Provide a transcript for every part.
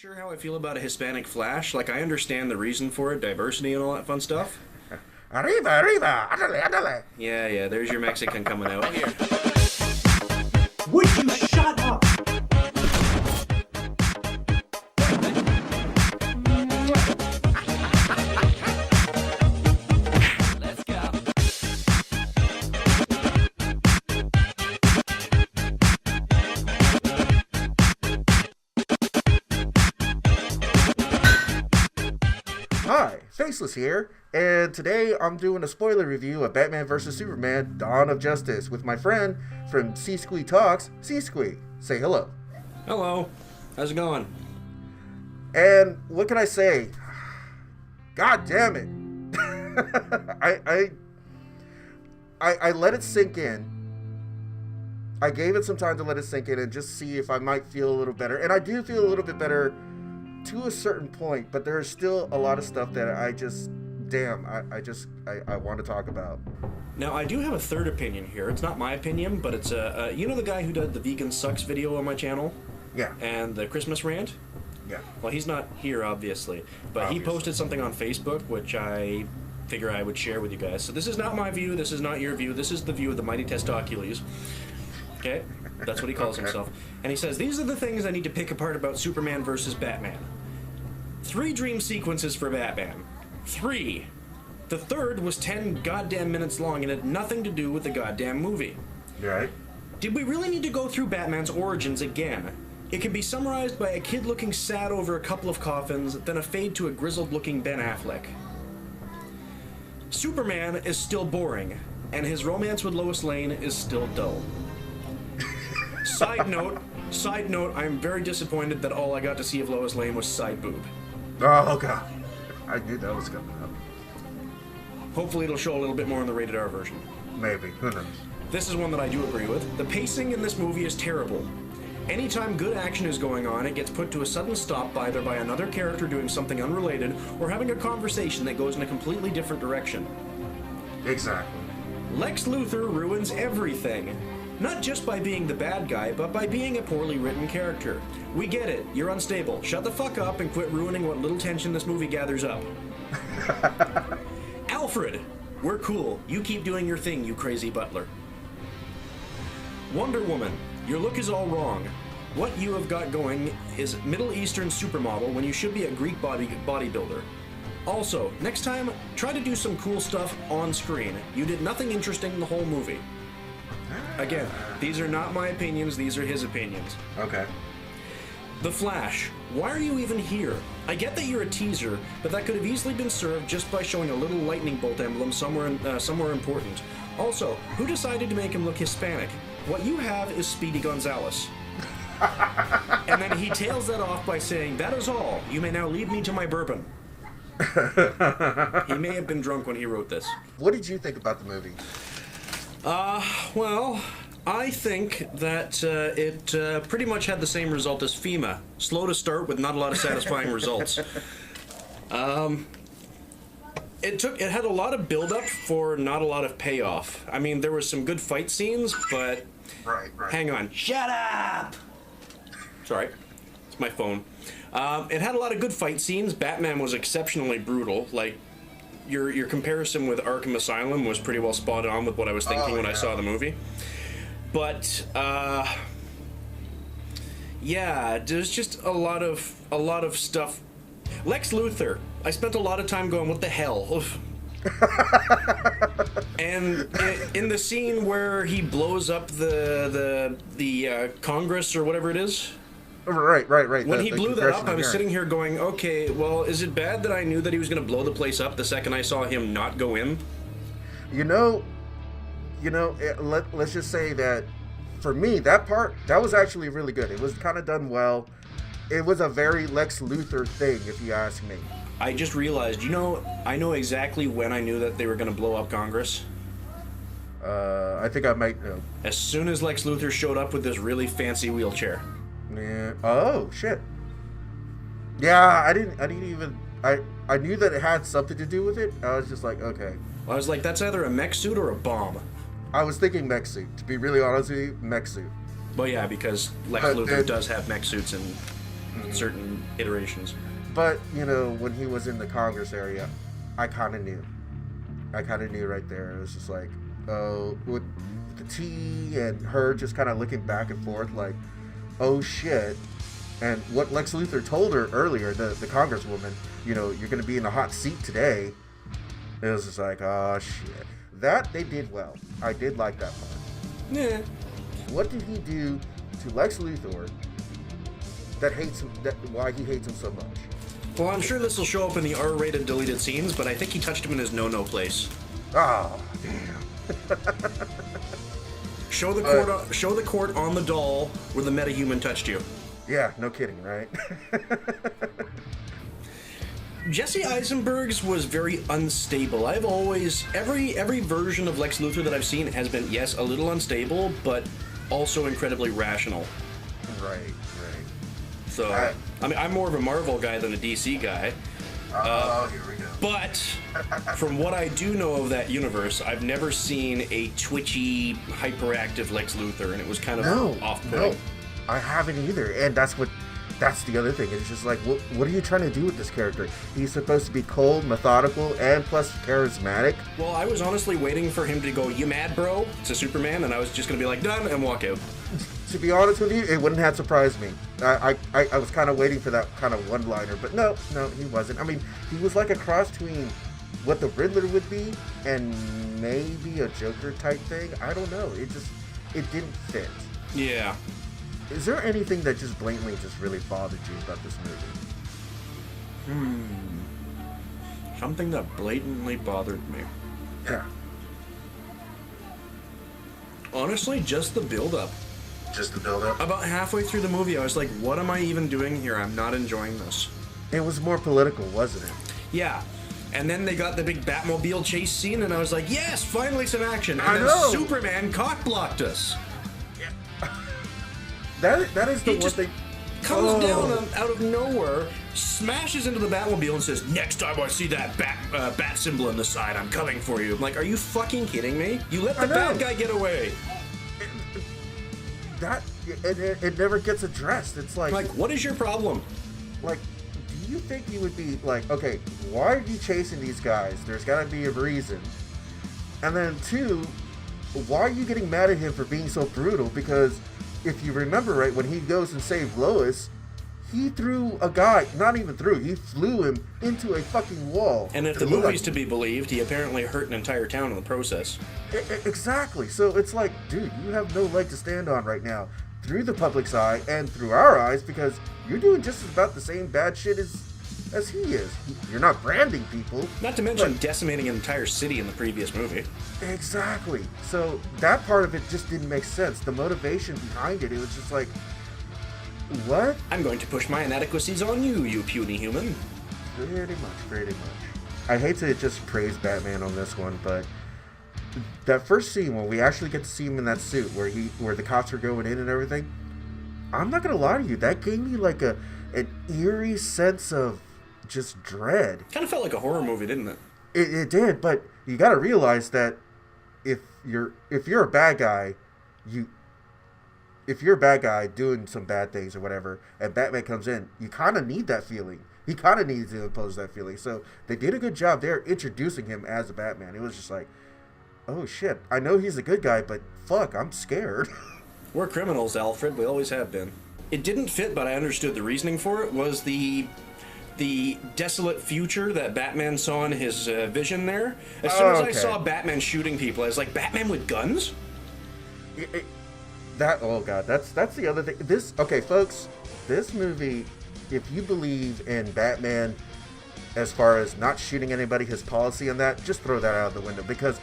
Sure how I feel about a Hispanic Flash. Like, I understand the reason for it, diversity and all that fun stuff. Arriba, arriba, adale, adale. Yeah, there's your Mexican coming out here. Would you shut up? Let's go. Hi, Faceless here, and today I'm doing a spoiler review of Batman vs. Superman: Dawn of Justice with my friend from SeeSquee Talks, SeeSquee. Say hello. Hello. How's it going? And what can I say? God damn it. I let it sink in. I gave it some time to let it sink in and just see if I might feel a little better. And I do feel a little bit better to a certain point, but there's still a lot of stuff that I want to talk about. Now, I do have a third opinion here. It's not my opinion, but it's you know the guy who did the Vegan Sucks video on my channel? Yeah. And the Christmas rant? Yeah. Well, he's not here, obviously, but he posted something on Facebook, which I figure I would share with you guys. So this is not my view, this is not your view, this is the view of the mighty Testocules. Okay? That's what he calls himself. And he says, these are the things I need to pick apart about Superman versus Batman. 3 dream sequences for Batman. 3. The third was 10 goddamn minutes long and had nothing to do with the goddamn movie. Right. Did we really need to go through Batman's origins again? It can be summarized by a kid looking sad over a couple of coffins, then a fade to a grizzled-looking Ben Affleck. Superman is still boring, and his romance with Lois Lane is still dull. Side note, I'm very disappointed that all I got to see of Lois Lane was side boob. Oh, God. I knew that was coming up. Hopefully it'll show a little bit more in the rated R version. Maybe. Who knows? This is one that I do agree with. The pacing in this movie is terrible. Anytime good action is going on, it gets put to a sudden stop either by another character doing something unrelated or having a conversation that goes in a completely different direction. Exactly. Lex Luthor ruins everything. Not just by being the bad guy, but by being a poorly written character. We get it. You're unstable. Shut the fuck up and quit ruining what little tension this movie gathers up. Alfred, we're cool. You keep doing your thing, you crazy butler. Wonder Woman, your look is all wrong. What you have got going is Middle Eastern supermodel when you should be a Greek bodybuilder. Also, next time, try to do some cool stuff on screen. You did nothing interesting in the whole movie. Again, these are not my opinions, these are his opinions. Okay. The Flash, why are you even here? I get that you're a teaser, but that could have easily been served just by showing a little lightning bolt emblem somewhere important. Also, who decided to make him look Hispanic? What you have is Speedy Gonzalez. And then he tails that off by saying, that is all. You may now lead me to my bourbon. He may have been drunk when he wrote this. What did you think about the movie? Well, I think that it pretty much had the same result as FEMA. Slow to start with not a lot of satisfying results. It had a lot of build-up for not a lot of payoff. I mean, there were some good fight scenes, but... Right. Hang on. Shut up! Sorry. It's my phone. It had a lot of good fight scenes. Batman was exceptionally brutal. Like, your comparison with Arkham Asylum was pretty well spot on with what I was thinking when I saw the movie. But, yeah, there's just a lot of stuff. Lex Luthor. I spent a lot of time going, what the hell? And in the scene where he blows up the Congress or whatever it is. Right. When he blew that up, I was sitting here going, okay, well, is it bad that I knew that he was going to blow the place up the second I saw him not go in? Let's just say that for me, that was actually really good. It was kind of done well. It was a very Lex Luthor thing, if you ask me. I just realized, I know exactly when I knew that they were going to blow up Congress. I think I might know. As soon as Lex Luthor showed up with this really fancy wheelchair. Yeah. Oh, shit. Yeah, I knew that it had something to do with it. I was just like, okay. I was like, that's either a mech suit or a bomb. I was thinking mech suit. To be really honest with you, mech suit. Well, yeah, because Lex Luthor does have mech suits in certain iterations. But, you know, when he was in the Congress area, I kind of knew. Right there. It was just like, oh, with the T and her just kind of looking back and forth like, oh shit. And what Lex Luthor told her earlier, the Congresswoman, you know, you're going to be in a hot seat today. It was just like, oh shit. That they did well. I did like that part. Yeah. What did he do to Lex Luthor that hates him? Why he hates him so much? Well, I'm sure this will show up in the R-rated deleted scenes, but I think he touched him in his no-no place. Oh, damn. Show the court on the doll where the metahuman touched you. Yeah, no kidding, right? Jesse Eisenberg's was very unstable. I've always every version of Lex Luthor that I've seen has been, yes, a little unstable, but also incredibly rational. Right. So I mean, I'm more of a Marvel guy than a DC guy. Here we go. But from what I do know of that universe, I've never seen a twitchy, hyperactive Lex Luthor, and it was kind of off-putting. No, I haven't either, and that's the other thing. It's just like, what are you trying to do with this character? He's supposed to be cold, methodical, and plus charismatic. Well, I was honestly waiting for him to go, "You mad, bro?" to Superman, and I was just gonna be like, "Done," and walk out. To be honest with you, it wouldn't have surprised me. I was kind of waiting for that kind of one-liner, but no, he wasn't. I mean, he was like a cross between what the Riddler would be and maybe a Joker type thing. I don't know. It didn't fit. Yeah. Is there anything that just blatantly just really bothered you about this movie? Something that blatantly bothered me. Yeah. Honestly, just the build-up. Just the build-up? About halfway through the movie, I was like, what am I even doing here? I'm not enjoying this. It was more political, wasn't it? Yeah. And then they got the big Batmobile chase scene, and I was like, yes, finally some action. And I then know. Superman cock-blocked us. That is the one thing. Comes down out of nowhere, smashes into the Batmobile and says, "Next time I see that bat symbol on the side, I'm coming for you." I'm like, are you fucking kidding me? You let the bad guy get away. It never gets addressed. It's like, what is your problem? Like, do you think you would be like, okay, why are you chasing these guys? There's got to be a reason. And then two, why are you getting mad at him for being so brutal? Because if you remember right, when he goes and saved Lois, he threw a guy, he flew him into a fucking wall. And if the movie's to be believed, he apparently hurt an entire town in the process. Exactly. So it's like, dude, you have no leg to stand on right now through the public's eye and through our eyes, because you're doing just about the same bad shit as he is. You're not branding people. Not to mention decimating an entire city in the previous movie. Exactly. So that part of it just didn't make sense. The motivation behind it was just like, what? I'm going to push my inadequacies on you, you puny human. Pretty much. I hate to just praise Batman on this one, but that first scene when we actually get to see him in that suit where the cops are going in and everything, I'm not gonna lie to you, that gave me like an eerie sense of just dread. Kind of felt like a horror movie, didn't it? It did, but you got to realize that if you're a bad guy, if you're a bad guy doing some bad things or whatever, and Batman comes in, you kind of need that feeling. He kind of needs to impose that feeling. So they did a good job there introducing him as a Batman. It was just like, oh shit, I know he's a good guy, but fuck, I'm scared. We're criminals, Alfred. We always have been. It didn't fit, but I understood the reasoning for it was the desolate future that Batman saw in his vision there. As soon as I saw Batman shooting people, I was like, Batman with guns? Oh god, that's the other thing. Folks, this movie, if you believe in Batman as far as not shooting anybody, his policy on that, just throw that out of the window, because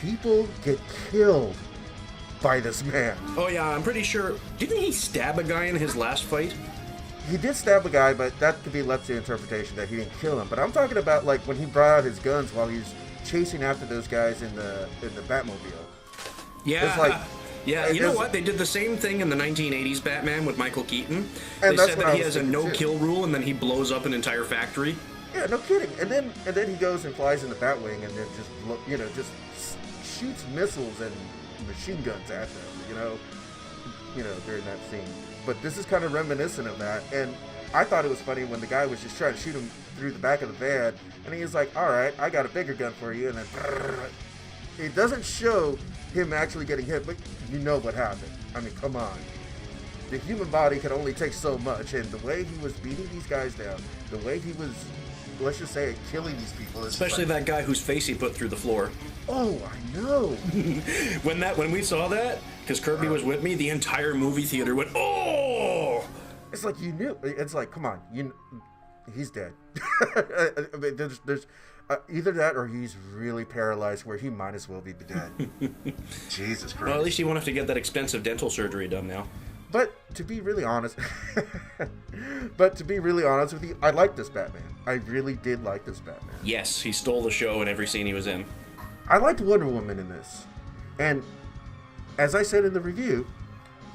people get killed by this man. Oh yeah, I'm pretty sure. Didn't he stab a guy in his last fight? He did stab a guy, but that could be left to the interpretation that he didn't kill him. But I'm talking about like when he brought out his guns while he's chasing after those guys in the Batmobile. Yeah. It's like, yeah, you know what? They did the same thing in the 1980s Batman with Michael Keaton. They said that he has a no-kill rule, and then he blows up an entire factory. Yeah, no kidding. And then he goes and flies in the Batwing, and then just shoots missiles and machine guns at them. During that scene. But this is kind of reminiscent of that, and I thought it was funny when the guy was just trying to shoot him through the back of the van, and he was like, all right, I got a bigger gun for you, and then it doesn't show him actually getting hit, but you know what happened. I mean, come on. The human body can only take so much, and the way he was beating these guys down, the way he was, let's just say, killing these people. Especially that guy whose face he put through the floor. Oh, I know. when we saw that, because Kirby was with me, the entire movie theater went, oh! It's like you knew. It's like, come on, he's dead. I mean, there's either that or he's really paralyzed, where he might as well be dead. Jesus Christ. Well, at least he won't have to get that expensive dental surgery done now. But to be really honest, with you, I like this Batman. I really did like this Batman. Yes, he stole the show in every scene he was in. I liked Wonder Woman in this, and as I said in the review,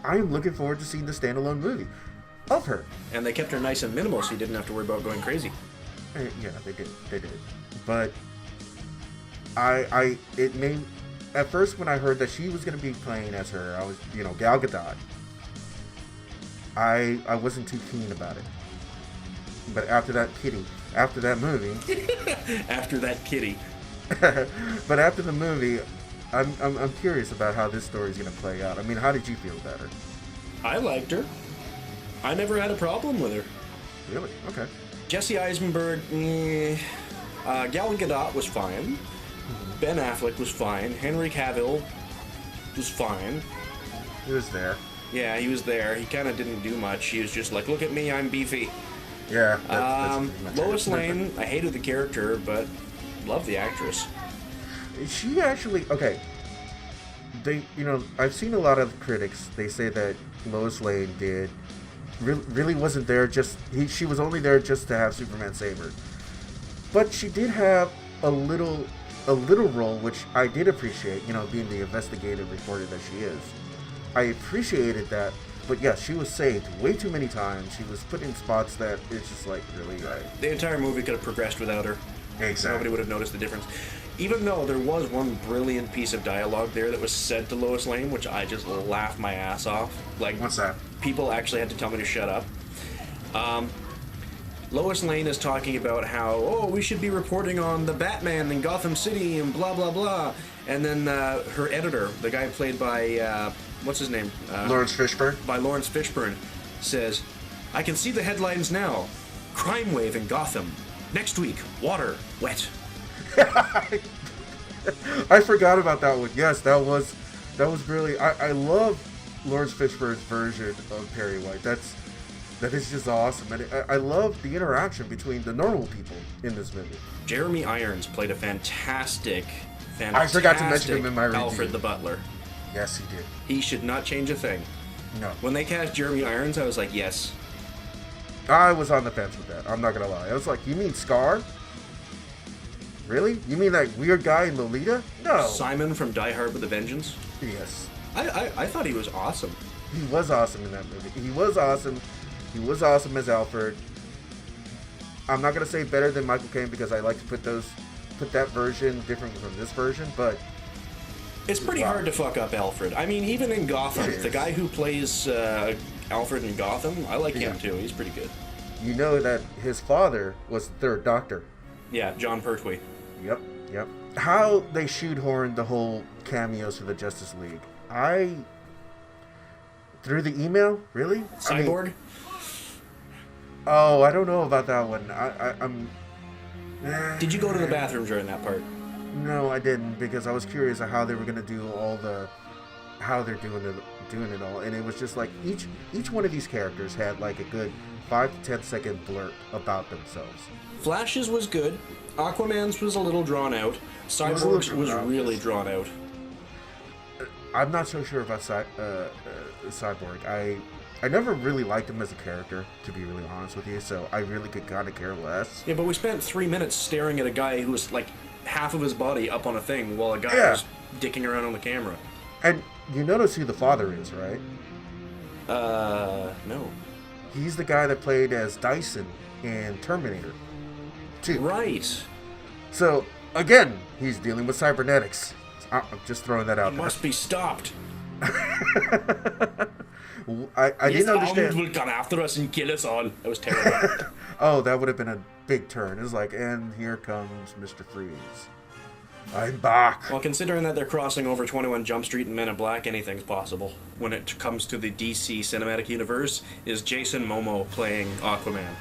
I am looking forward to seeing the standalone movie of her. And they kept her nice and minimal, so you didn't have to worry about going crazy. Yeah, they did. But it made, at first when I heard that she was going to be playing as her, I was, Gal Gadot. I wasn't too keen about it. But after that movie, After that kitty. but after the movie, I'm curious about how this story is going to play out. I mean, how did you feel about her? I liked her. I never had a problem with her. Really? Okay. Jesse Eisenberg, Gal Gadot was fine. Ben Affleck was fine. Henry Cavill was fine. He was there. Yeah, he was there. He kind of didn't do much. He was just like, look at me, I'm beefy. Yeah. That's Lois Lane, I hated the character, but loved the actress. She actually, okay. I've seen a lot of critics. They say that Lois Lane really wasn't there she was only there just to have Superman save her. But she did have a little role, which I did appreciate, being the investigative reporter that she is. I appreciated that, but yeah, she was saved way too many times. She was put in spots that it's just like, really. The entire movie could have progressed without her. Exactly. Nobody would have noticed the difference. Even though there was one brilliant piece of dialogue there that was said to Lois Lane, which I just laughed my ass off. Like, what's that? People actually had to tell me to shut up. Lois Lane is talking about how, we should be reporting on the Batman in Gotham City and blah, blah, blah. And then her editor, the guy played by, what's his name? Lawrence Fishburne. By Lawrence Fishburne, says, I can see the headlines now. Crime wave in Gotham. Next week, water, wet. I forgot about that one. Yes, that was really. I love Lawrence Fishburne's version of Perry White. That is just awesome, and I love the interaction between the normal people in this movie. Jeremy Irons played a fantastic. I forgot to mention him in my review. Alfred the Butler. Yes, he did. He should not change a thing. No. When they cast Jeremy Irons, I was like, yes. I was on the fence with that. I'm not gonna lie. I was like, you mean Scar? Really? You mean that weird guy in Lolita? No. Simon from Die Hard with a Vengeance? Yes. I thought he was awesome. He was awesome in that movie. He was awesome. He was awesome as Alfred. I'm not gonna say better than Michael Caine because I like to put that version different from this version, but it's pretty hard to fuck up Alfred. I mean, even in Gotham, the guy who plays Alfred in Gotham, I like him too. He's pretty good. You know that his father was the Third Doctor. Yeah, John Pertwee. Yep. How they shoehorned the whole cameos for the Justice League. Through the email? Really? Cyborg? I don't know about that one. I'm... Did you go to the bathroom during that part? No, I didn't, because I was curious of how they were going to do how they're doing it all, and it was just like each one of these characters had like a good 5 to 10 second blurb about themselves. Flash's was good. Aquaman's was a little drawn out. Cyborg's was really drawn out. I'm not so sure about Cyborg. I never really liked him as a character, to be really honest with you, so I really could kind of care less. Yeah, but we spent 3 minutes staring at a guy who was like half of his body up on a thing while a guy was dicking around on the camera. And you notice who the father is, right? No. He's the guy that played as Dyson in Terminator 2. Right. So, again, he's dealing with cybernetics. I'm just throwing that out there. Must be stopped. I didn't understand. Will come after us and kill us all. That was terrible. Oh, that would have been a big turn. It was like, and here comes Mr. Freeze. I'm back. Well, considering that they're crossing over 21 Jump Street and Men in Black, anything's possible. When it comes to the DC cinematic universe, is Jason Momoa playing Aquaman.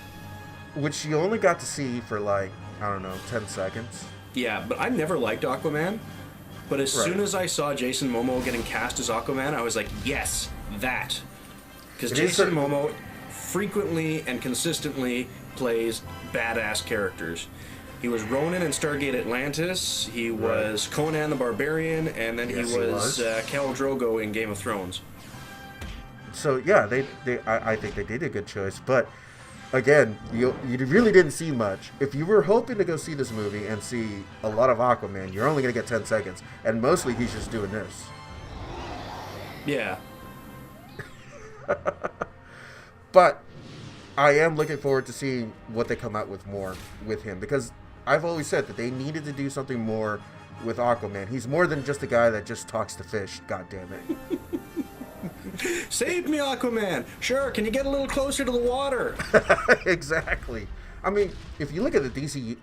Which you only got to see for like, I don't know, 10 seconds. Yeah, but I never liked Aquaman. But as soon as I saw Jason Momoa getting cast as Aquaman, I was like, yes, that. Because Jason Momoa frequently and consistently plays badass characters. He was Ronan in Stargate Atlantis, he was Conan the Barbarian, and then he was Khal Drogo in Game of Thrones. So yeah, I think they did a good choice, but again, you really didn't see much. If you were hoping to go see this movie and see a lot of Aquaman, you're only going to get 10 seconds, and mostly he's just doing this. Yeah. But I am looking forward to seeing what they come out with more with him, because I've always said that they needed to do something more with Aquaman. He's more than just a guy that just talks to fish, God damn it. Save me, Aquaman! Sure, can you get a little closer to the water? Exactly. I mean, if you look at the DC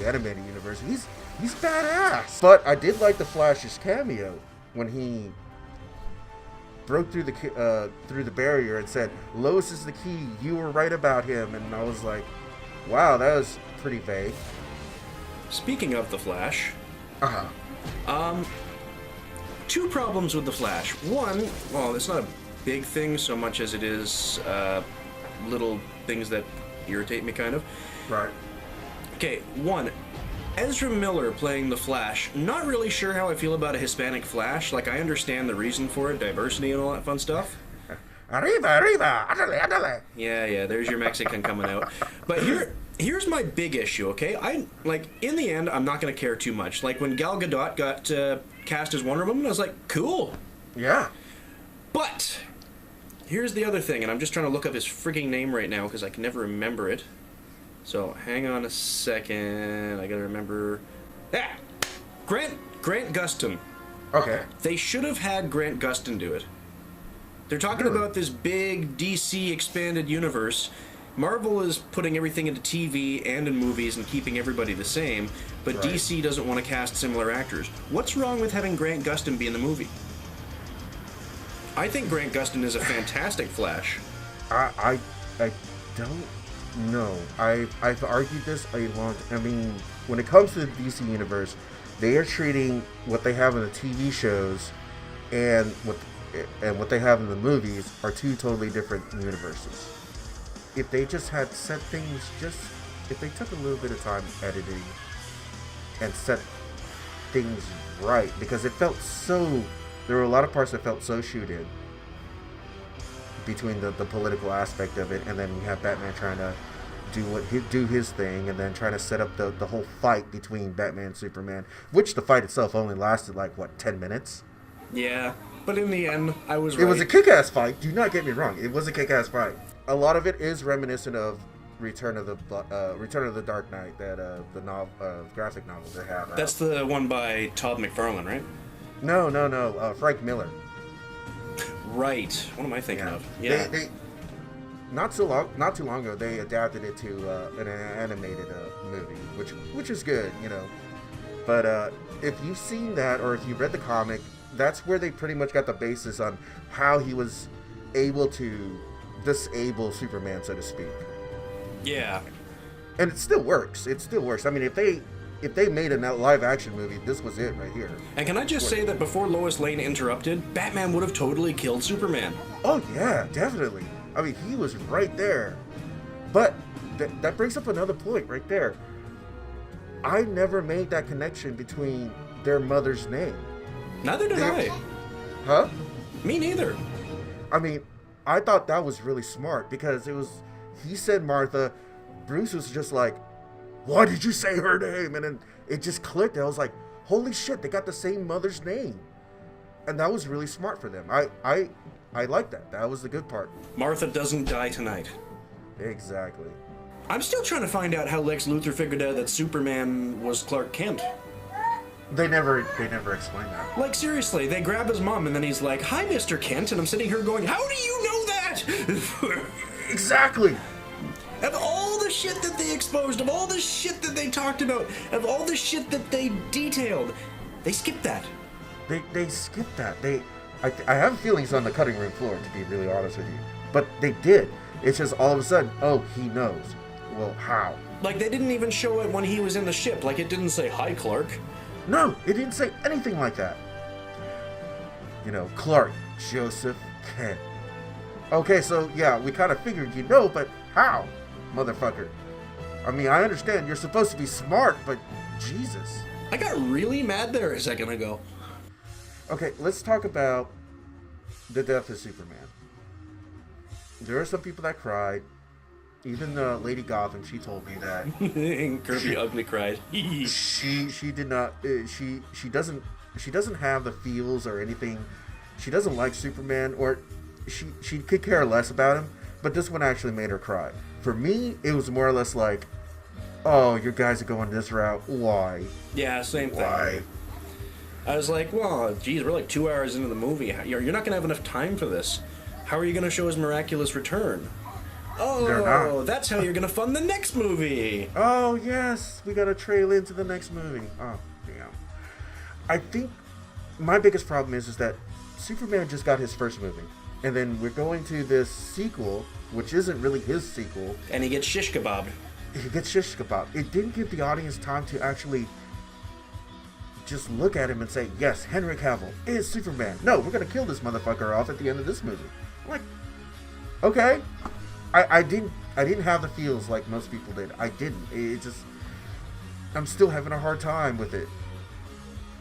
animated universe, he's badass. But I did like the Flash's cameo when he broke through the barrier and said, "Lois is the key. You were right about him." And I was like, wow, that was pretty vague. Speaking of the Flash, two problems with the Flash. One, well, it's not a big thing so much as it is little things that irritate me, kind of. Right. Okay, one, Ezra Miller playing the Flash. Not really sure how I feel about a Hispanic Flash. Like, I understand the reason for it, diversity and all that fun stuff. Arriba, adale. Yeah, there's your Mexican coming out. But here's my big issue, okay? In the end, I'm not going to care too much. Like, when Gal Gadot got cast as Wonder Woman, I was like, cool. Yeah. But here's the other thing, and I'm just trying to look up his freaking name right now because I can never remember it. So, hang on a second. I got to remember. Grant Gustin. Okay. They should have had Grant Gustin do it. They're talking about this big DC expanded universe. Marvel is putting everything into TV and in movies and keeping everybody the same, but DC doesn't want to cast similar actors. What's wrong with having Grant Gustin be in the movie? I think Grant Gustin is a fantastic Flash. I don't know. I've argued this a long time. I mean, when it comes to the DC universe, they are treating what they have in the TV shows and what they have in the movies are two totally different universes. If they just had set things, if they took a little bit of time editing and set things right, because it felt so, there were a lot of parts that felt so shoot in between the political aspect of it, and then we have Batman trying to do his thing, and then trying to set up the whole fight between Batman and Superman, which the fight itself only lasted like 10 minutes. Yeah, but in the end, I was right. It was a kick-ass fight. Do not get me wrong. It was a kick-ass fight. A lot of it is reminiscent of Return of the Dark Knight, that the graphic novel they have. That's the one by Todd McFarlane, right? No. Frank Miller. Right. What am I thinking of? Yeah. They not too long ago they adapted it to an animated movie, which is good, you know. But if you've seen that, or if you read the comic, that's where they pretty much got the basis on how he was able to disable Superman, so to speak. Yeah. And it still works. I mean, if they made a live action movie, this was it right here. And can I just say that before Lois Lane interrupted, Batman would have totally killed Superman. Oh yeah, definitely. I mean, he was right there. But that brings up another point right there. I never made that connection between their mother's name. Neither did I. Huh? Me neither. I mean, I thought that was really smart, because he said Martha, Bruce was just like, why did you say her name? And then it just clicked. I was like, holy shit, they got the same mother's name. And that was really smart for them. I like that. That was the good part. Martha doesn't die tonight. Exactly. I'm still trying to find out how Lex Luthor figured out that Superman was Clark Kent. They never explain that. Like, seriously, they grab his mom, and then he's like, "Hi, Mr. Kent," and I'm sitting here going, "How do you know that?" Exactly. Of all the shit that they exposed, of all the shit that they talked about, of all the shit that they detailed, they skipped that. They skipped that. I have feelings on the cutting room floor, to be really honest with you. But they did. It's just all of a sudden, oh, he knows. Well, how? Like, they didn't even show it when he was in the ship. Like, it didn't say, "Hi, Clark." No, it didn't say anything like that. You know, Clark Joseph Kent. Okay, so yeah, we kind of figured you know, but how, motherfucker? I mean, I understand you're supposed to be smart, but Jesus. I got really mad there a second ago. Okay, let's talk about the death of Superman. There are some people that cried. Even Lady Gotham, she told me that. Kirby ugly cried. she did not. She doesn't have the feels or anything. She doesn't like Superman, or she could care less about him. But this one actually made her cry. For me, it was more or less like, "Oh, you guys are going this route. Why?" Yeah, same thing. Why? I was like, well, geez, we're like 2 hours into the movie. You're not going to have enough time for this. How are you going to show his miraculous return? Oh, that's how you're going to fund the next movie. Oh, yes. We got to trail into the next movie. Oh, damn. I think my biggest problem is that Superman just got his first movie. And then we're going to this sequel, which isn't really his sequel. And he gets shish kebabbed. He gets shish kebab. It didn't give the audience time to actually just look at him and say, yes, Henry Cavill is Superman. No, we're going to kill this motherfucker off at the end of this movie. I'm like, okay. I didn't have the feels like most people did. I didn't. It just, I'm still having a hard time with it.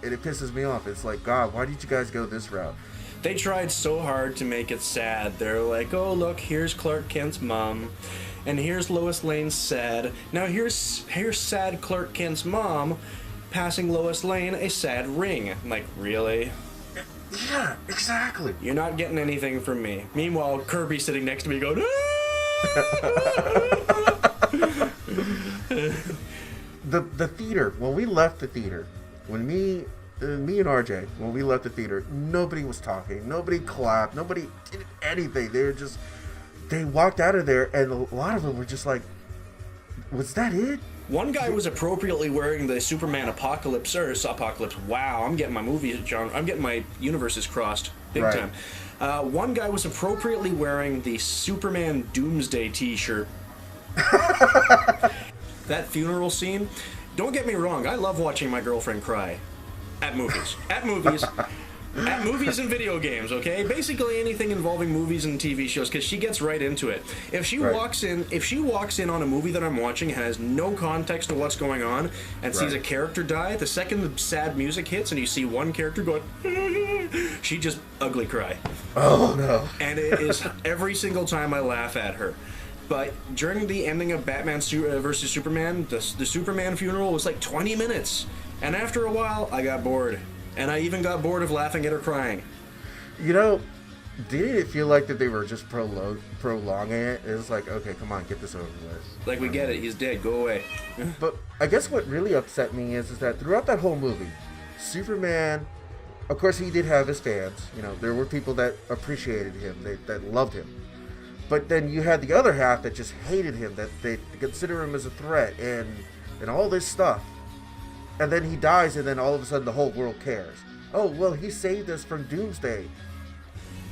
And it pisses me off. It's like, God, why did you guys go this route? They tried so hard to make it sad. They're like, oh, look, here's Clark Kent's mom. And here's Lois Lane's sad. Now here's sad Clark Kent's mom passing Lois Lane a sad ring. I'm like, really? Yeah, exactly. You're not getting anything from me. Meanwhile, Kirby's sitting next to me going, the theater, when we left the theater, when me and RJ, when we left the theater, nobody was talking, nobody clapped, nobody did anything. They walked out of there, and a lot of them were just like, was that it? One guy was appropriately wearing the Superman Apocalypse. Wow, I'm getting my movie, John. I'm getting my universes crossed big Right. time. One guy was appropriately wearing the Superman Doomsday T-shirt. That funeral scene. Don't get me wrong. I love watching my girlfriend cry at movies. At movies and video games. Okay, basically anything involving movies and TV shows, because she gets right into it. If she walks in on a movie that I'm watching, has no context to what's going on, and sees a character die, the second the sad music hits and you see one character going, she just ugly cry. Oh no! And it is every single time I laugh at her. But during the ending of Batman versus Superman, the Superman funeral was like 20 minutes, and after a while, I got bored. And I even got bored of laughing at her crying. You know, didn't it feel like that they were just prolonging it? It was like, okay, come on, get this over with. Like, we get it, he's dead, go away. But I guess what really upset me is that throughout that whole movie, Superman, of course he did have his fans. You know, there were people that appreciated him, that loved him. But then you had the other half that just hated him, that they consider him as a threat and all this stuff. And then he dies, and then all of a sudden the whole world cares. Oh, well, he saved us from Doomsday.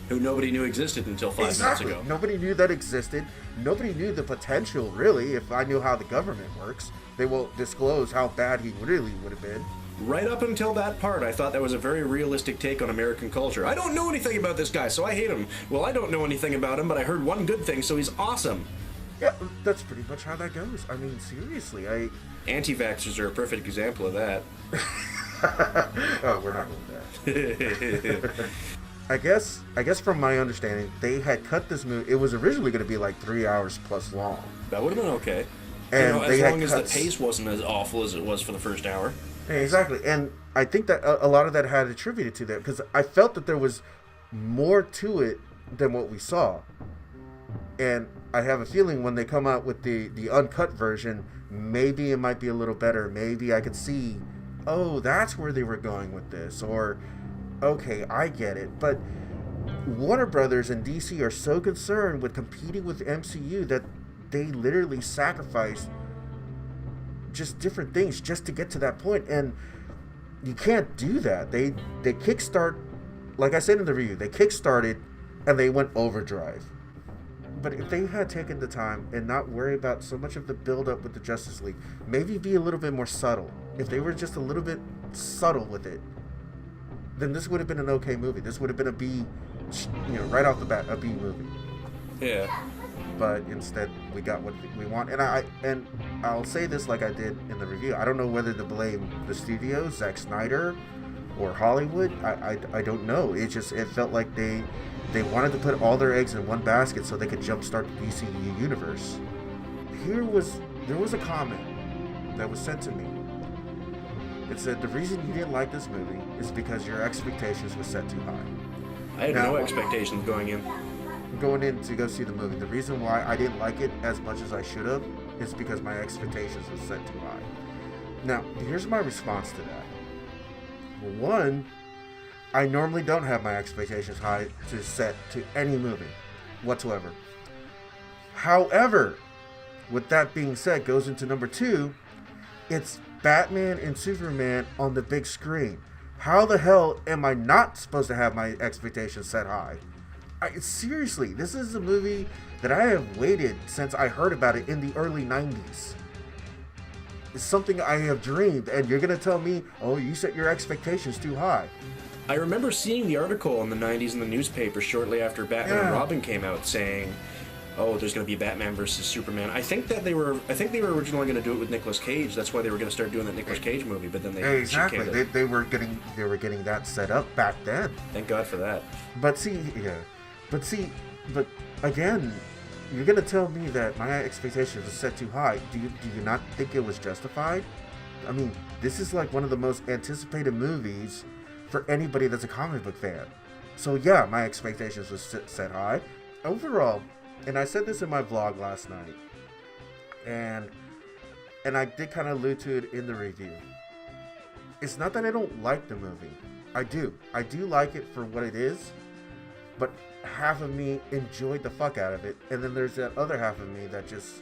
Who nobody knew existed until 5 minutes ago. Nobody knew that existed. Nobody knew the potential, really. If I knew how the government works, they won't disclose how bad he really would have been. Right up until that part, I thought that was a very realistic take on American culture. I don't know anything about this guy, so I hate him. Well, I don't know anything about him, but I heard one good thing, so he's awesome. Yeah, that's pretty much how that goes. I mean, seriously, Anti-vaxxers are a perfect example of that. Oh, we're not with that. I guess from my understanding, they had cut this movie. It was originally going to be like 3 hours plus long. That would have been okay. And as long as the pace wasn't as awful as it was for the first hour. Yeah, exactly. And I think that a lot of that had attributed to that, because I felt that there was more to it than what we saw. And I have a feeling when they come out with the uncut version, maybe it might be a little better. Maybe I could see oh, that's where they were going with this, or okay, I get it. But Warner Brothers and DC are so concerned with competing with MCU that they literally sacrifice just different things just to get to that point, and you can't do that. They kickstart, like I said in the review, they kickstarted and they went overdrive. But if they had taken the time and not worry about so much of the build-up with the Justice League, maybe be a little bit more subtle. If they were just a little bit subtle with it, then this would have been an okay movie. This would have been a B, right off the bat, a B movie. Yeah. But instead, we got what we want. And I'll say this like I did in the review. I don't know whether to blame the studios, Zack Snyder, or Hollywood. I don't know. It felt like they wanted to put all their eggs in one basket so they could jumpstart the DCU universe. There was a comment that was sent to me. It said, the reason you didn't like this movie is because your expectations were set too high. I had no expectations going in. Going in to go see the movie. The reason why I didn't like it as much as I should have is because my expectations were set too high. Now, here's my response to that. One, I normally don't have my expectations high to set to any movie whatsoever. However, with that being said, goes into number 2, it's Batman and Superman on the big screen. How the hell am I not supposed to have my expectations set high? Seriously, this is a movie that I have waited since I heard about it in the early 90s. It's something I have dreamed, and you're going to tell me, oh, you set your expectations too high. I remember seeing the article in the 90s in the newspaper shortly after Batman and Robin came out saying, oh, there's going to be Batman versus Superman. I think they were originally going to do it with Nicolas Cage. That's why they were going to start doing that Nicolas Cage movie, but then they exactly they were getting that set up back then. Thank God for that. But again, you're going to tell me that my expectations were set too high. Do you not think it was justified? I mean, this is like one of the most anticipated movies for anybody that's a comic book fan. So yeah, my expectations were set high. Overall, and I said this in my vlog last night, and I did kind of allude to it in the review. It's not that I don't like the movie. I do like it for what it is, but half of me enjoyed the fuck out of it, and then there's that other half of me that just,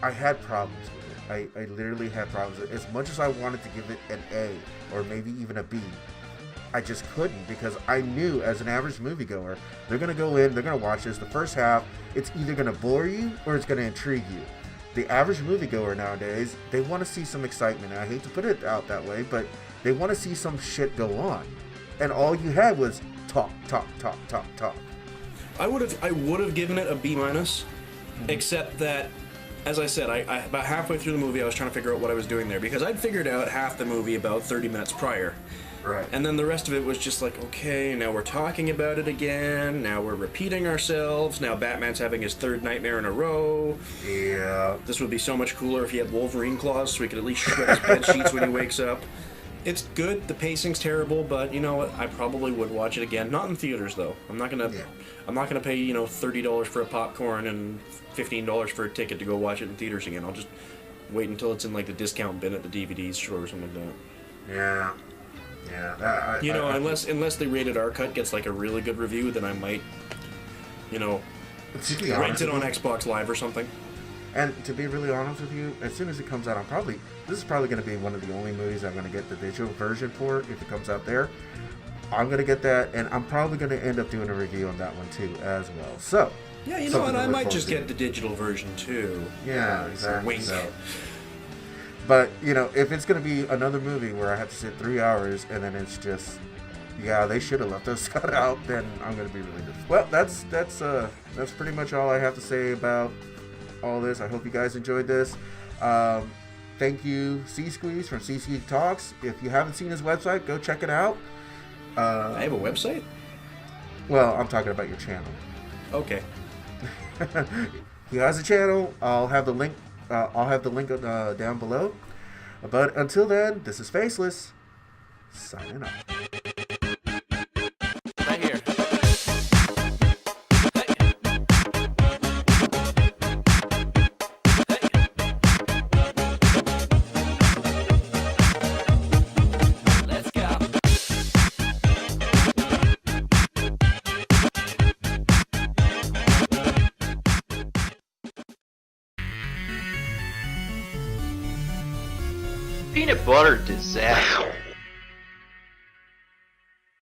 I had problems with it. I literally had problems with it. As much as I wanted to give it an A, or maybe even a B, I just couldn't, because I knew as an average moviegoer, they're going to go in, they're going to watch this. The first half, it's either going to bore you or it's going to intrigue you. The average moviegoer nowadays, they want to see some excitement. And I hate to put it out that way, but they want to see some shit go on. And all you had was talk. I would have given it a B-, except that, as I said, I about halfway through the movie, I was trying to figure out what I was doing there, because I'd figured out half the movie about 30 minutes prior. Right. And then the rest of it was just like, okay, now we're talking about it again, now we're repeating ourselves, now Batman's having his third nightmare in a row. Yeah. This would be so much cooler if he had Wolverine claws so he could at least shred his bed sheets when he wakes up. It's good, the pacing's terrible, but you know what, I probably would watch it again. Not in theaters though. I'm not gonna pay, $30 for a popcorn and $15 for a ticket to go watch it in theaters again. I'll just wait until it's in like the discount bin at the DVD store or something like that. Yeah. Yeah, unless the rated R cut gets like a really good review, then I might, rent it on Xbox Live or something. And to be really honest with you, as soon as it comes out, this is probably going to be one of the only movies I'm going to get the digital version for if it comes out there. I'm going to get that, and I'm probably going to end up doing a review on that one too as well. So yeah, you know what? I might just get the digital version too. Yeah, exactly. Wink. So. But, if it's going to be another movie where I have to sit 3 hours and then it's just, they should have left us cut out, then I'm going to be really good. Well, that's pretty much all I have to say about all this. I hope you guys enjoyed this. Thank you, SeeSquee from SeeSquee Talks. If you haven't seen his website, go check it out. I have a website? Well, I'm talking about your channel. Okay. He has a channel. I'll have the link down below. But until then, this is Faceless, signing off. Right here. Peanut butter disaster.